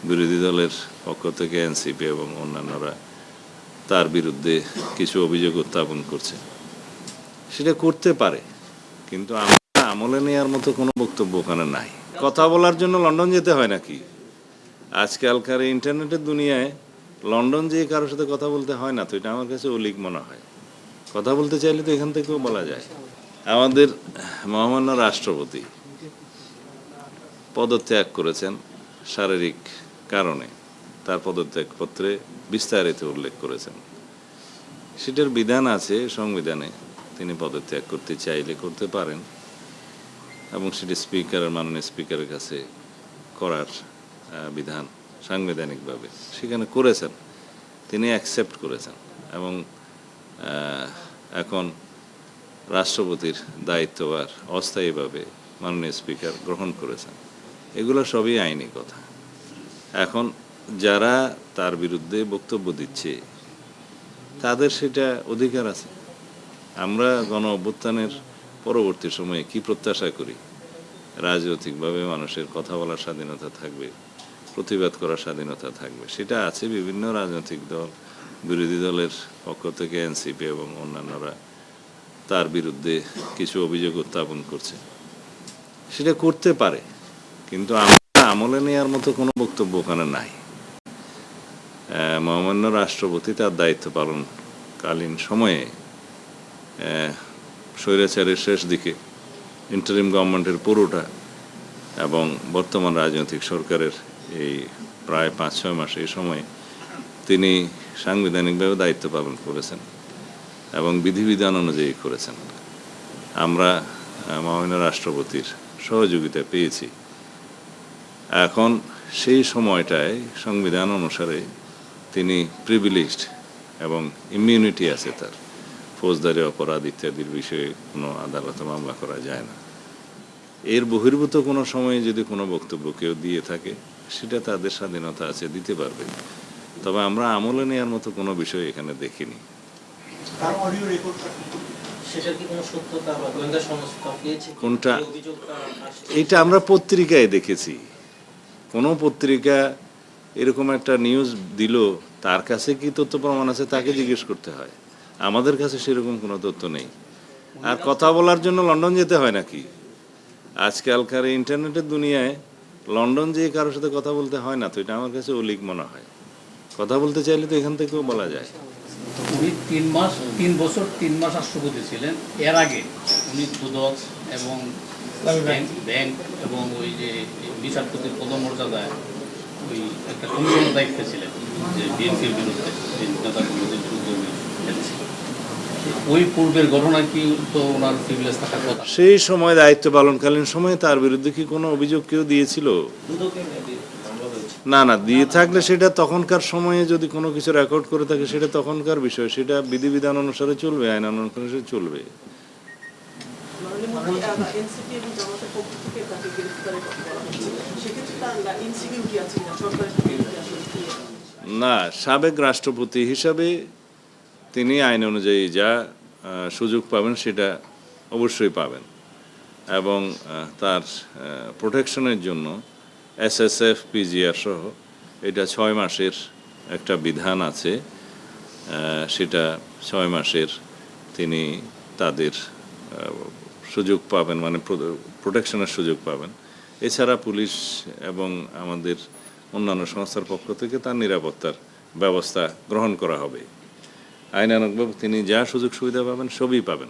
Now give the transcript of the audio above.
বিরোধী দলের পক্ষ থেকে এনসিপি এবং অন্যান্যরা তার বিরুদ্ধে কিছু অভিযোগ উত্থাপন করছে। সেটা করতে পারে, কিন্তু আমরা আমলে নেওয়ার মতো কোনো বক্তব্য ওখানে নাই। কথা বলার জন্য লন্ডন যেতে হয় নাকি? আজকালকার ইন্টারনেটের দুনিয়ায় লন্ডন যেয়ে কারোর সাথে কথা বলতে হয় না, তো এটা আমার কাছে অলিক মনে হয়। কথা বলতে চাইলে তো এখান থেকেও বলা যায়। আমাদের মহামান্য রাষ্ট্রপতি পদত্যাগ করেছেন শারীরিক কারণে, তার পদত্যাগপত্রে বিস্তারিত উল্লেখ করেছেন। সেটার বিধান আছে সংবিধানে, তিনি পদত্যাগ করতে চাইলে করতে পারেন এবং সেটি মাননীয় স্পিকারের কাছে করার বিধান সাংবিধানিকভাবে সেখানে করেছেন, তিনি অ্যাকসেপ্ট করেছেন এবং এখন রাষ্ট্রপতির দায়িত্বভার অস্থায়ীভাবে মাননীয় স্পিকার গ্রহণ করেছেন। এগুলো সবই আইনি কথা। এখন যারা তার বিরুদ্ধে বক্তব্য দিচ্ছে তাদের সেটা অধিকার আছে। আমরা গণ অভ্যুত্থানের পরবর্তী সময়ে কি প্রত্যাশা করি? রাজনৈতিকভাবে মানুষের কথা বলার স্বাধীনতা থাকবে, প্রতিবাদ করার স্বাধীনতা থাকবে, সেটা আছে। বিভিন্ন রাজনৈতিক দল, বিরোধী দলের পক্ষ থেকে এনসিপি এবং অন্যান্যরা তার বিরুদ্ধে কিছু অভিযোগ উত্থাপন করছে। সেটা করতে পারে, কিন্তু আমরা আমলে নেওয়ার মতো কোনো বক্তব্য ওখানে নাই। মহামান্য রাষ্ট্রপতি তার দায়িত্ব পালনকালীন সময়ে স্বৈরাচারের শেষ দিকে ইন্টারিম গভর্নমেন্টের পুরোটা এবং বর্তমান রাজনৈতিক সরকারের এই প্রায় 5-6 মাস এই সময়ে তিনি সাংবিধানিকভাবে দায়িত্ব পালন করেছেন এবং বিধিবিধান অনুযায়ী করেছেন। আমরা মহামান্য রাষ্ট্রপতির সহযোগিতা পেয়েছি। এখন সেই সময়টায় সংবিধান অনুসারে তিনি প্রিভিলেজড এবং ইমিউনিটি আছে তার, ফৌজদারি অপরাধ ইত্যাদির বিষয়ে কোনো আদালতে মামলা করা যায় না। এর বহির্ভূত কোনো সময়ে যদি কোনো বক্তব্য কেউ দিয়ে থাকে সেটা তাদের স্বাধীনতা আছে, দিতে পারবে। তবে আমরা আমলে নেওয়ার মতো কোনো বিষয় এখানে দেখিনি। কোনটা? এটা আমরা পত্রিকায় দেখেছি। কোনো পত্রিকা এরকম একটা নিউজ দিল, তার কাছে কি তথ্য প্রমাণ আছে তাকে জিজ্ঞেস করতে হয়। আমাদের কাছে সেরকম কোনো তথ্য নেই। আর কথা বলার জন্য লন্ডন যেতে হয় নাকি? আজকালকার ইন্টারনেটের দুনিয়ায় লন্ডন যেয়ে কারোর সাথে কথা বলতে হয় না, তো এটা আমার কাছে অলিক মনে হয়। কথা বলতে চাইলে তো এখান থেকেও বলা যায়। উনি 3 বছর 3 মাস রাষ্ট্রপতি ছিলেন। এর আগে উনি দুদক এবং ব্যাংক এবং ওই যে বিচারপতির পদমর্যাদায় ওই একটা কমিশনের দায়িত্বে ছিলেন, যে বিএনপির বিরুদ্ধে নেতাকর্মীদের বিরুদ্ধে ওই পূর্বের ঘটনা কি তো ওনার প্রিভিলেজ থাকার কথা? সেই সময় দায়িত্ব পালনকালীন সময়ে তার বিরুদ্ধে কি কোনো অভিযোগ কেউ দিয়েছিল? না, দিয়ে থাকলে সেটা তখনকার সময়ে যদি কোনো কিছু রেকর্ড করে থাকে সেটা তখনকার বিষয়, সেটা বিধিবিধান অনুসারে চলবে, আইন অনুসারে চলবে। না, সাবেক রাষ্ট্রপতি হিসাবে তিনি আইন অনুযায়ী যা সুযোগ পাবেন সেটা অবশ্যই পাবেন এবং তার প্রোটেকশনের জন্য SSF PGR সহ এটা 6 মাসের একটা বিধান আছে। সেটা 6 মাসের তিনি তাদের সুযোগ পাবেন, মানে প্রোটেকশনের সুযোগ পাবেন। এছাড়া পুলিশ এবং আমাদের অন্যান্য সংস্থার পক্ষ থেকে তার নিরাপত্তার ব্যবস্থা গ্রহণ করা হবে। আইনানুগভাবে তিনি যা সুযোগ সুবিধা পাবেন সবই পাবেন।